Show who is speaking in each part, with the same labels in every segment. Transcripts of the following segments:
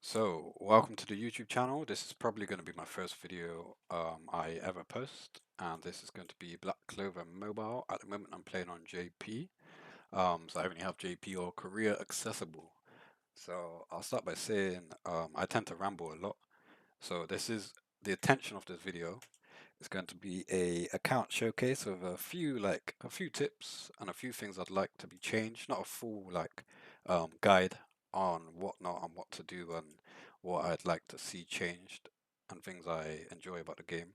Speaker 1: So, welcome to the YouTube channel. This is probably going to be my first video I ever post, and this is going to be Black Clover Mobile. At the moment, I'm playing on JP, so I only have JP or Korea accessible. So, I'll start by saying I tend to ramble a lot. So, this is the attention of this video is going to be a account showcase of a few tips and a few things I'd like to be changed. Not a full guide on whatnot and what to do and what I'd like to see changed and things I enjoy about the game.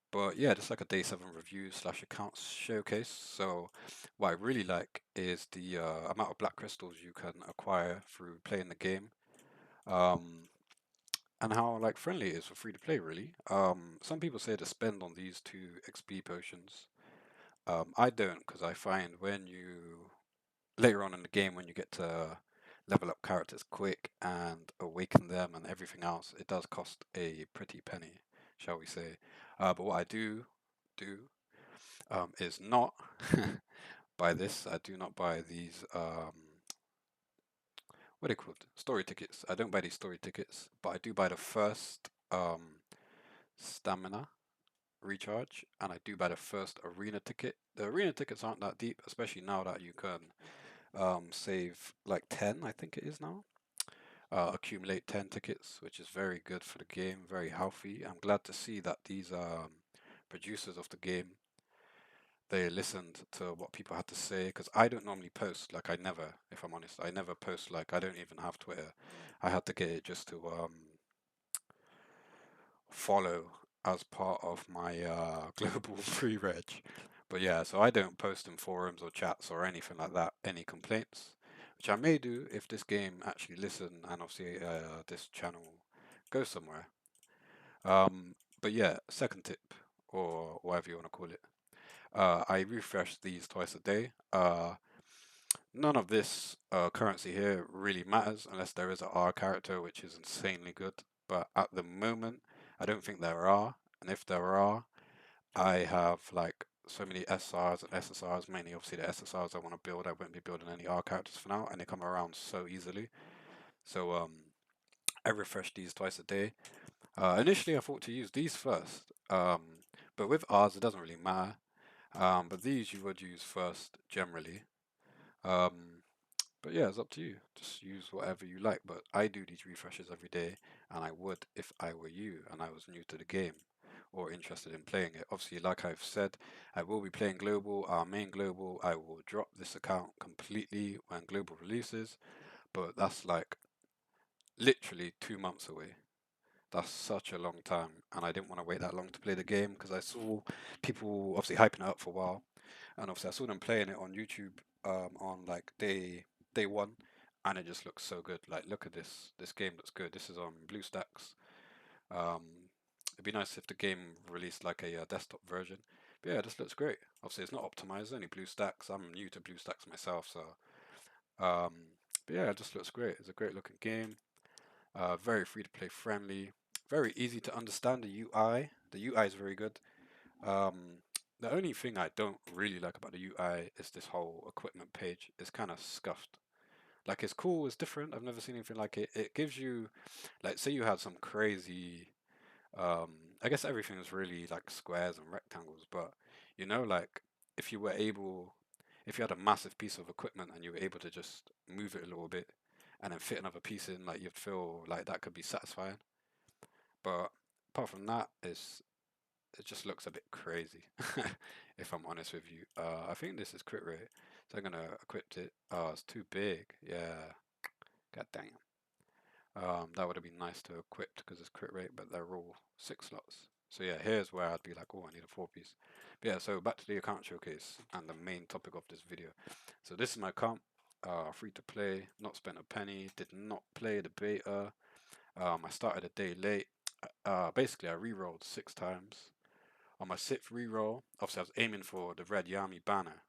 Speaker 1: But yeah, just like a day 7 review slash accounts showcase. So what I really like is the amount of black crystals you can acquire through playing the game. Um, and how like friendly it is for free to play really. Some people say to spend on these two XP potions. I don't because I find when you later on in the game when you get to level up characters quick and awaken them and everything else, it does cost a pretty penny, shall we say. But what I do is not buy this. I do not buy these what are they called? Story tickets. I don't buy these story tickets, but I do buy the first stamina recharge, and I do buy the first arena ticket. The arena tickets aren't that deep, especially now that you can save like 10, I think it is now. Accumulate 10 tickets, which is very good for the game, very healthy. I'm glad to see that these producers of the game they listened to what people had to say because I don't normally post like I never, if I'm honest, I never post like I don't even have Twitter. I had to get it just to follow as part of my global pre-reg. But yeah, so I don't post in forums or chats or anything like that, any complaints, which I may do if this game actually listen and obviously this channel goes somewhere. But yeah, second tip, or whatever you want to call it. I refresh these twice a day. None of this currency here really matters unless there is a R character, which is insanely good. But at the moment, I don't think there are. And if there are, I have like so many SRs and SSRs, mainly obviously the SSRs I want to build. I won't be building any R characters for now, and they come around so easily. So I refresh these twice a day. Initially, I thought to use these first, but with R's it doesn't really matter. But these you would use first generally. Um, but yeah, it's up to you. Just use whatever you like. But I do these refreshes every day, and I would if I were you and I was new to the game or interested in playing it. Obviously, like I've said, I will be playing global, our main global. I will drop this account completely when global releases, but that's like literally 2 months away. That's such a long time, and I didn't want to wait that long to play the game because I saw people obviously hyping it up for a while, and obviously I saw them playing it on YouTube on like day one, and it just looks so good. Like, look at this game looks good. This is on BlueStacks. Um, it'd be nice if the game released like a desktop version. But yeah, this looks great. Obviously, it's not optimized, only BlueStacks. I'm new to BlueStacks myself, so um, but yeah, it just looks great. It's a great looking game. Very free to play friendly. Very easy to understand the UI. The UI is very good. Um, the only thing I don't really like about the UI is this whole equipment page. It's kind of scuffed. Like it's cool, it's different. I've never seen anything like it. It gives you, like, say you had some crazy. Um, I guess everything is really like squares and rectangles, but like if you were able, if you had a massive piece of equipment and you were able to just move it a little bit and then fit another piece in, like you'd feel like that could be satisfying. But apart from that, it just looks a bit crazy, if I'm honest with you. I think this is crit rate, so I'm gonna equip it. Oh, it's too big. Yeah, god dang. That would have been nice to equip because it's crit rate, but they're all 6 slots. So yeah, here's where I'd be like, oh, I need a 4 piece. But yeah, so back to the account showcase and the main topic of this video. So this is my account, free to play, not spent a penny, did not play the beta. I started a day late. Basically, I re-rolled 6 times. On my sixth reroll, obviously I was aiming for the red Yami banner.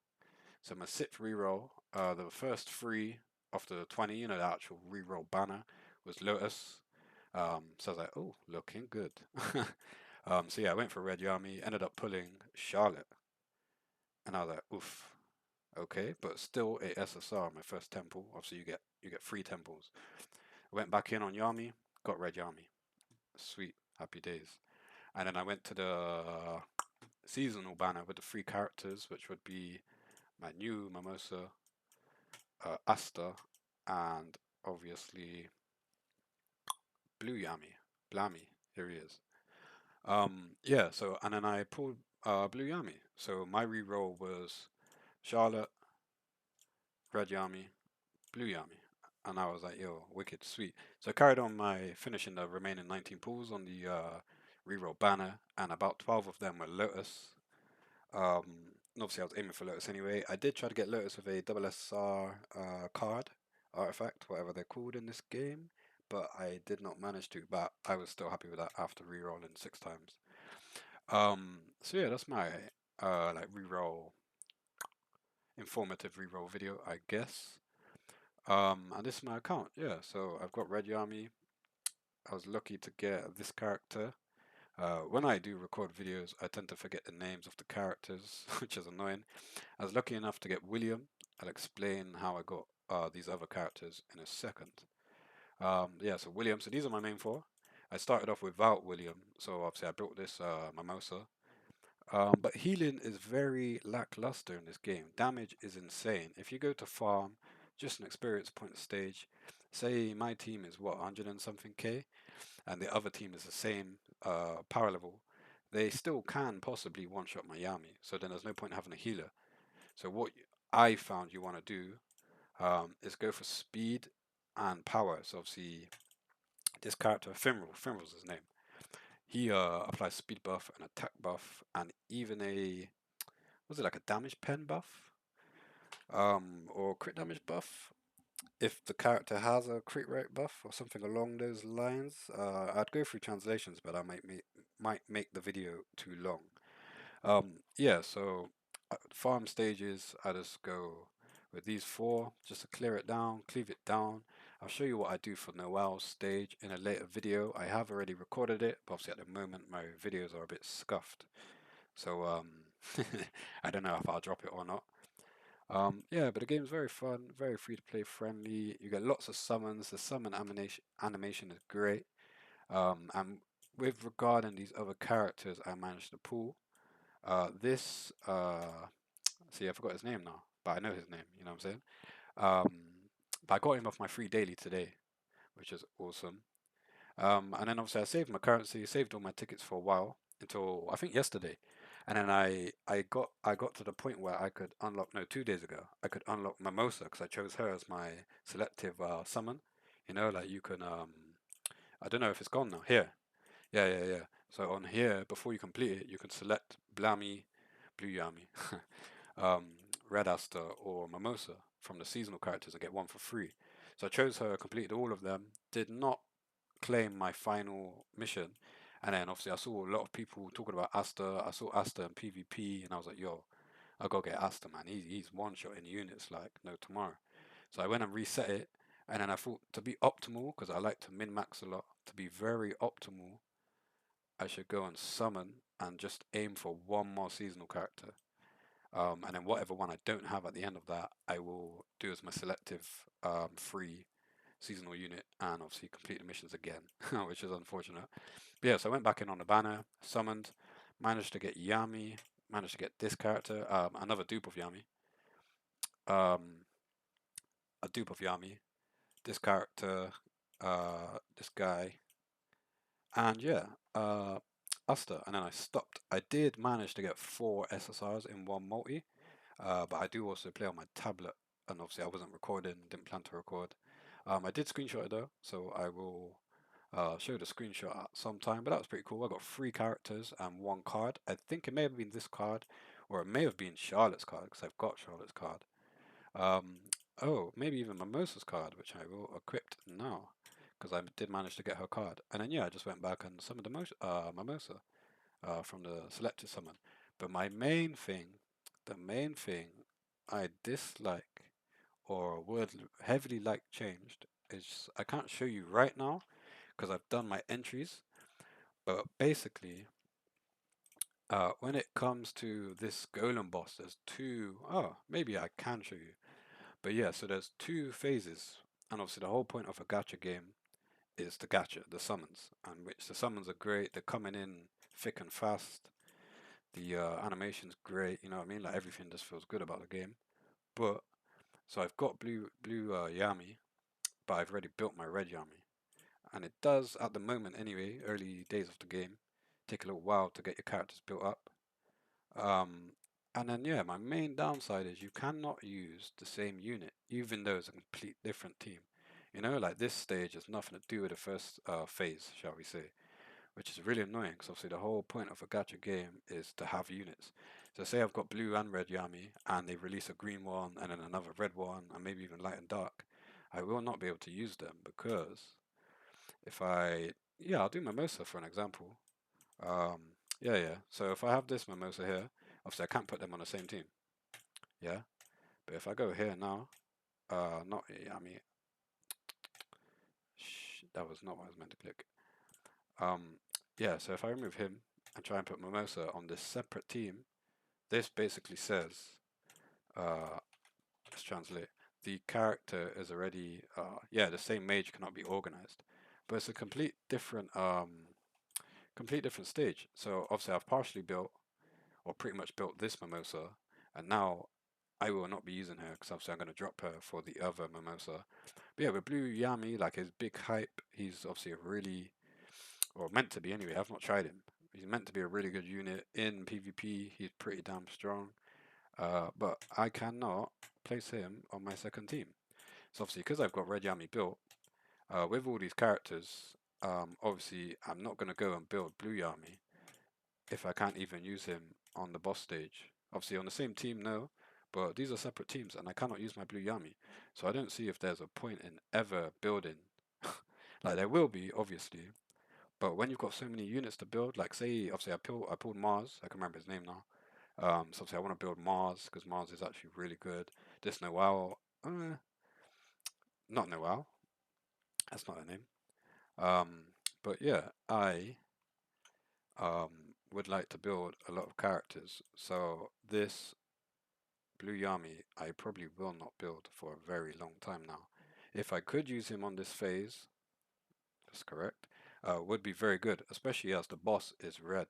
Speaker 1: So my sixth reroll, the first 3 of the 20, the actual reroll banner, was Lotus. So I was like, oh, looking good. So yeah, I went for red Yami, ended up pulling Charlotte, and I was like, oof, okay, but still a SSR, my first temple. Obviously, you get 3 temples Went back in on Yami, got red Yami. Sweet, happy days. And then I went to the seasonal banner with the 3 characters, which would be my new Mimosa, Asta, and obviously Blue Yami. Blammy, here he is. Yeah, so, and then I pulled Blue Yami. So my reroll was Charlotte, Red Yami, Blue Yami. And I was like, yo, wicked, sweet. So I carried on my finishing the remaining 19 pulls on the reroll banner, and about 12 of them were Lotus. And obviously I was aiming for Lotus anyway. I did try to get Lotus with a double SR card, artifact, whatever they're called in this game, but I did not manage to, but I was still happy with that after rerolling 6 times. So yeah, that's my like reroll, informative reroll video, I guess. And this is my account, yeah. So I've got Red Yami. I was lucky to get this character. When I do record videos, I tend to forget the names of the characters, which is annoying. I was lucky enough to get William. I'll explain how I got these other characters in a second. Yeah, so William. So these are my main 4. I started off without William, so obviously I built this Mimosa. But healing is very lackluster in this game. Damage is insane. If you go to farm, just an experience point stage, say my team is what, 100 and something K, and the other team is the same power level, they still can possibly one-shot my Yami. So then there's no point having a healer. So what I found you want to do is go for speed and power. So obviously this character, Fimral's his name. He applies speed buff, an attack buff, and even a, was it like a damage pen buff? Or crit damage buff? If the character has a crit rate buff or something along those lines. I'd go through translations, but I might make the video too long. Yeah, so farm stages, I just go with these 4 just to clear it down, cleave it down. I'll show you what I do for Noel's stage in a later video. I have already recorded it, but obviously at the moment my videos are a bit scuffed. So I don't know if I'll drop it or not. Yeah, but the game's very fun, very free to play friendly. You get lots of summons. The summon animation is great. And with regarding these other characters I managed to pull, see, I forgot his name now, but I know his name, you know what I'm saying? But I got him off my free daily today, which is awesome. And then obviously I saved my currency, saved all my tickets for a while until I think yesterday, and then I got to the point where I could unlock, no, 2 days ago I could unlock Mimosa because I chose her as my selective summon. You know, like you can I don't know if it's gone now. Here, yeah. So on here, before you complete it, you can select Blammy, Blue Yami, um, Red Asta, or Mimosa from the seasonal characters and get 1 for free. So I chose her, completed all of them, did not claim my final mission. And then obviously I saw a lot of people talking about Asta. I saw Asta in PvP and I was like, yo, I gotta get Asta, man. He's one-shot in units like no tomorrow. So I went and reset it, and then I thought to be optimal, because I like to min-max a lot, to be very optimal, I should go and summon and just aim for 1 more seasonal character. And then whatever one I don't have at the end of that, I will do as my selective free seasonal unit and obviously complete the missions again, which is unfortunate. But yeah, so I went back in on the banner, summoned, managed to get Yami, managed to get this character, another dupe of Yami, a dupe of Yami, this character, this guy, and yeah, Asta, and then I stopped. I did manage to get 4 SSRs in 1 multi, but I do also play on my tablet, and obviously I wasn't recording, didn't plan to record. I did screenshot it though, so I will show the screenshot at some time, but that was pretty cool. I got 3 characters and 1 card. I think it may have been this card, or it may have been Charlotte's card, because I've got Charlotte's card. Oh, maybe even Mimosa's card, which I will equip now, because I did manage to get her card. And then yeah, I just went back and summoned the Mimosa from the selected summon. But my main thing, the main thing I dislike or would heavily like changed is, I can't show you right now because I've done my entries, but basically when it comes to this golem boss, there's 2, oh, maybe I can show you. But yeah, so there's 2 phases, and obviously the whole point of a gacha game is the gacha, the summons, and which the summons are great. They're coming in thick and fast. The animation's great. You know what I mean? Like everything just feels good about the game. But so I've got blue Yami, but I've already built my red Yami, and it does at the moment anyway, early days of the game, take a little while to get your characters built up. Um, and then yeah, my main downside is you cannot use the same unit, even though it's a complete different team. You know, like this stage has nothing to do with the first phase, shall we say, which is really annoying because obviously the whole point of a gacha game is to have units. So say I've got blue and red Yami, and they release a green one and then another red one, and maybe even light and dark. I will not be able to use them because if yeah, I'll do Mimosa for an example. Um, yeah. So if I have this Mimosa here, obviously I can't put them on the same team. Yeah. But if I go here now, not Yami. That was not what I was meant to click. Yeah. So if I remove him and try and put Mimosa on this separate team, this basically says, let's translate. The character is already, yeah, the same mage cannot be organized, but it's a complete different stage. So obviously I've partially built or pretty much built this Mimosa, and now I will not be using her because obviously I'm going to drop her for the other Mimosa. But yeah, with Blue Yami, like his big hype, he's obviously a really, or meant to be anyway, I've not tried him. He's meant to be a really good unit. In PvP, he's pretty damn strong. But I cannot place him on my second team. So obviously, because I've got Red Yami built, with all these characters, obviously I'm not going to go and build Blue Yami if I can't even use him on the boss stage. Obviously on the same team, no, but these are separate teams and I cannot use my Blue Yami. So I don't see if there's a point in ever building. Like there will be, obviously, but when you've got so many units to build, like say, obviously I pulled Mars, I can remember his name now. So obviously I want to build Mars because Mars is actually really good. This Noel, not Noel, that's not her name. But yeah, I um, would like to build a lot of characters. So this Blue Yami, I probably will not build for a very long time now. If I could use him on this phase, that's correct, would be very good, especially as the boss is red.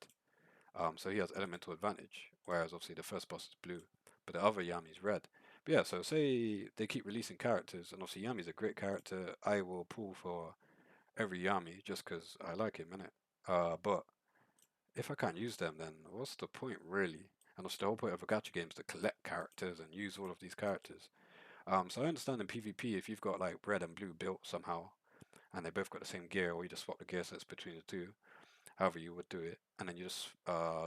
Speaker 1: So he has elemental advantage, whereas obviously the first boss is blue, but the other Yami is red. But yeah, so say they keep releasing characters, and obviously Yami's a great character. I will pull for every Yami just because I like him, innit? But if I can't use them, then what's the point really? And also the whole point of a gacha game is to collect characters and use all of these characters. So I understand in PvP if you've got like red and blue built somehow, and they both got the same gear, or you just swap the gear sets between the two, however you would do it, and then you just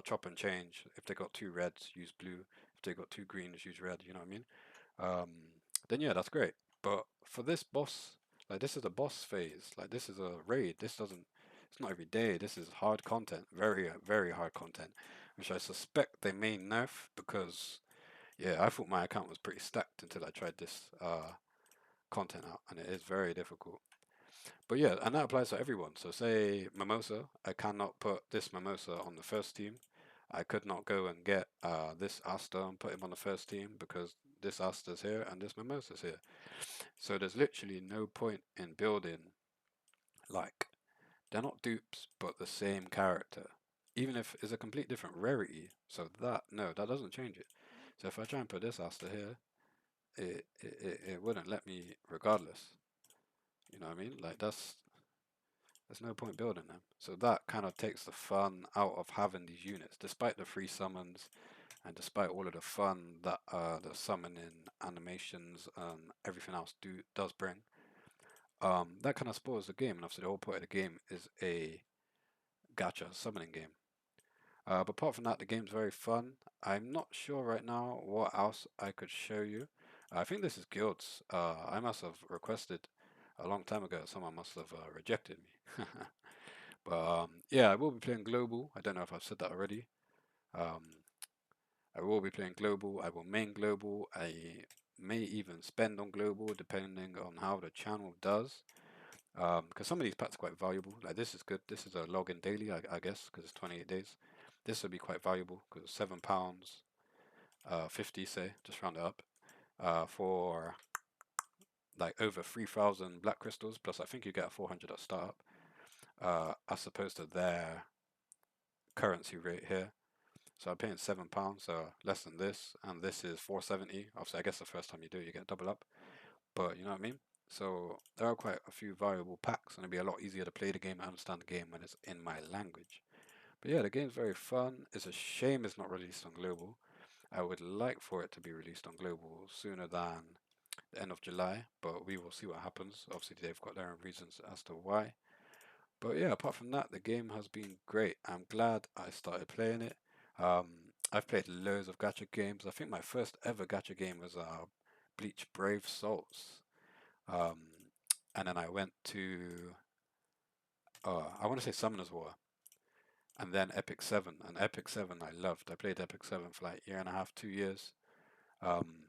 Speaker 1: chop and change. If they got two reds, use blue. If they got two greens, use red. You know what I mean? Um, then yeah, that's great. But for this boss, like this is a boss phase. Like this is a raid. This doesn't. It's not every day. This is hard content. Very very hard content, which I suspect they may nerf because yeah, I thought my account was pretty stacked until I tried this content out, and it is very difficult. But yeah, and that applies to everyone. So say Mimosa, I cannot put this Mimosa on the first team. I could not go and get this Asta and put him on the first team because this Asta's here and this Mimosa's here. So there's literally no point in building, like, they're not dupes, but the same character. Even if it's a complete different rarity. So that, no, that doesn't change it. So if I try and put this Asta here, it wouldn't let me regardless. You know what I mean? Like, there's no point building them. So that kind of takes the fun out of having these units, despite the free summons and despite all of the fun that the summoning animations and everything else does bring. That kind of spoils the game, and obviously the whole point of the game is a gacha summoning game. But apart from that, the game's very fun. I'm not sure right now what else I could show you. I think this is guilds. I must have requested a long time ago. Someone must have rejected me. But yeah, I will be playing global. I don't know if I've said that already. Um, I will be playing global. I will main global. I may even spend on global depending on how the channel does. Because some of these packs are quite valuable. Like this is good. This is a login daily, I guess, because it's 28 days. This would be quite valuable because £7, 50 say, just round it up, for like over 3,000 black crystals, plus I think you get a 400 at startup, as opposed to their currency rate here. So I'm paying £7, so less than this, and this is 470. Obviously, I guess the first time you do, you get double up, but you know what I mean? So there are quite a few valuable packs, and it'll be a lot easier to play the game and understand the game when it's in my language. But yeah, the game's very fun. It's a shame it's not released on global. I would like for it to be released on global sooner than the end of July, but we will see what happens. Obviously, they've got their own reasons as to why. But yeah, apart from that, the game has been great. I'm glad I started playing it. Um, I've played loads of gacha games. I think my first ever gacha game was Bleach Brave Souls. Um, and then I went to, I want to say Summoner's War, and then Epic 7. And Epic 7 I loved. I played Epic 7 for like a year and a half, 2 years. Um,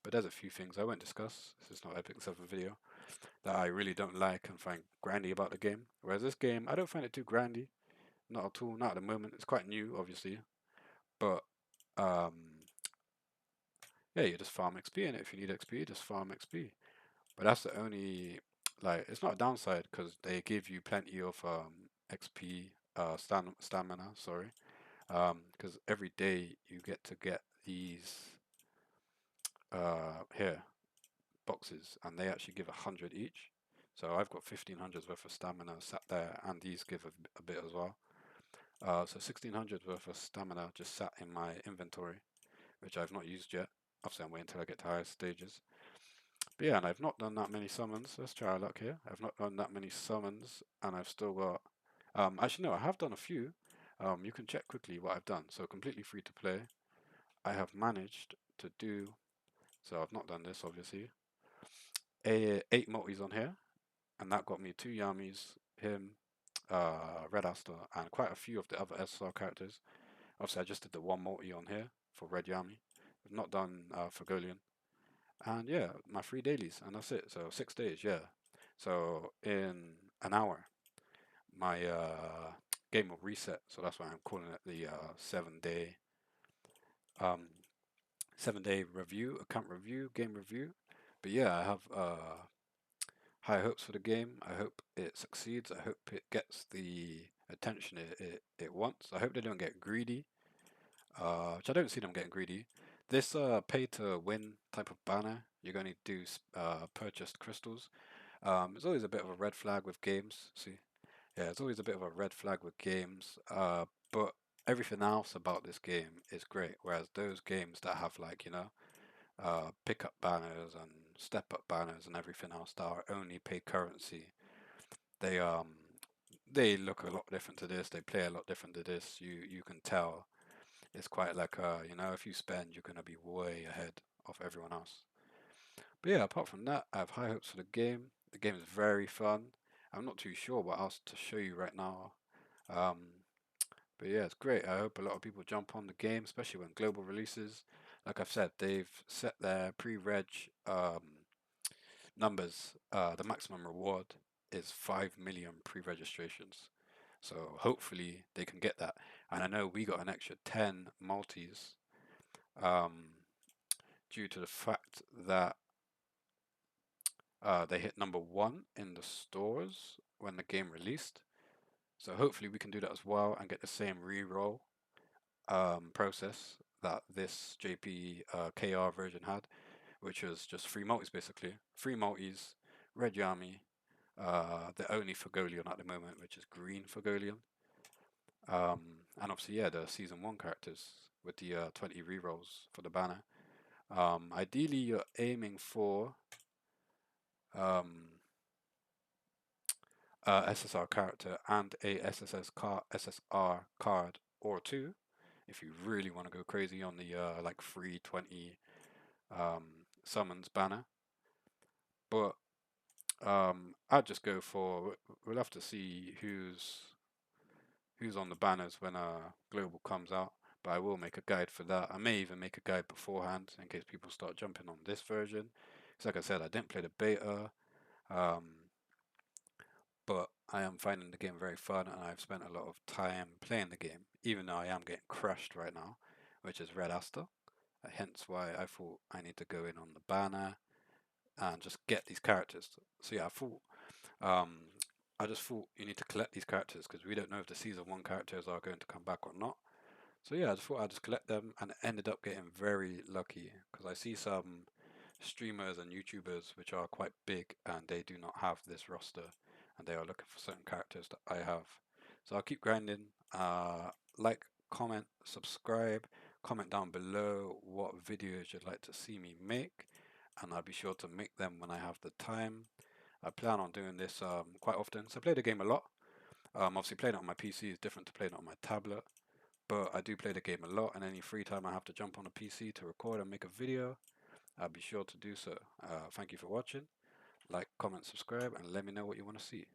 Speaker 1: but there's a few things I won't discuss. This is not Epic 7 video that I really don't like and find grindy about the game. Whereas this game, I don't find it too grindy. Not at all, not at the moment. It's quite new, obviously. But, um, yeah, you just farm XP in it. If you need XP, just farm XP. But that's the only, like, it's not a downside because they give you plenty of XP, stamina, sorry. Because every day you get to get these, here, boxes, and they actually give 100 each. So I've got 1500 worth of stamina sat there, and these give a bit as well. So 1600 worth of stamina just sat in my inventory, which I've not used yet. Obviously, I'm waiting until I get to higher stages. But yeah, and I've not done that many summons. Let's try our luck here. I've not done that many summons, and I've still got. Actually, no, I have done a few. You can check quickly what I've done. So completely free to play. I have managed to do. So I've not done this, obviously. 8 multis on here, and that got me 2 Yamis, him, Red Asta, and quite a few of the other SR characters. Obviously, I just did the 1 multi on here for Red Yami. I've not done Fagolian. And yeah, my 3 dailies, and that's it. So 6 days, yeah. So in an hour, my game will reset. So that's why I'm calling it the 7 day, um, 7 day review, account review, game review. But yeah, I have high hopes for the game. I hope it succeeds. I hope it gets the attention it wants. I hope they don't get greedy, which I don't see them getting greedy. This pay to win type of banner, you're going to do purchased crystals. It's always a bit of a red flag with games. See, yeah, it's always a bit of a red flag with games. But everything else about this game is great. Whereas those games that have like, pickup banners and step up banners and everything else that are only pay currency, they they look a lot different to this. They play a lot different to this. You can tell it's quite like if you spend, you're gonna be way ahead of everyone else. But yeah, apart from that, I have high hopes for the game. The game is very fun. I'm not too sure what else to show you right now. Um, but yeah, it's great. I hope a lot of people jump on the game, especially when global releases. Like I've said, they've set their pre-reg numbers. The maximum reward is 5 million pre-registrations. So hopefully they can get that. And I know we got an extra 10 multis um, due to the fact that they hit number 1 in the stores when the game released. So hopefully we can do that as well and get the same reroll process that this JP KR version had, which was just 3 multis basically. 3 multis, red Yami, the only Fagolian at the moment, which is green Fagolian. And obviously, yeah, the season 1 characters with the 20 rerolls for the banner. Ideally, you're aiming for SSR character and a SSR card or 2 if you really want to go crazy on the like free 20 summons banner. But I'd just go for, we'll have to see who's on the banners when global comes out, but I will make a guide for that. I may even make a guide beforehand in case people start jumping on this version. Because like I said, I didn't play the beta, but I am finding the game very fun, and I've spent a lot of time playing the game, even though I am getting crushed right now, which is Red Asta. Hence why I thought I need to go in on the banner and just get these characters. So yeah, I just thought you need to collect these characters because we don't know if the season 1 characters are going to come back or not. So yeah, I just thought I'd just collect them, and ended up getting very lucky because I see some streamers and YouTubers which are quite big and they do not have this roster and they are looking for certain characters that I have. So I'll keep grinding. Like, comment, subscribe, comment down below what videos you'd like to see me make, and I'll be sure to make them when I have the time. I plan on doing this quite often. So I play the game a lot. Obviously playing it on my PC is different to playing it on my tablet, but I do play the game a lot, and any free time I have to jump on a PC to record and make a video, I'll be sure to do so. Thank you for watching. Like, comment, subscribe, and let me know what you want to see.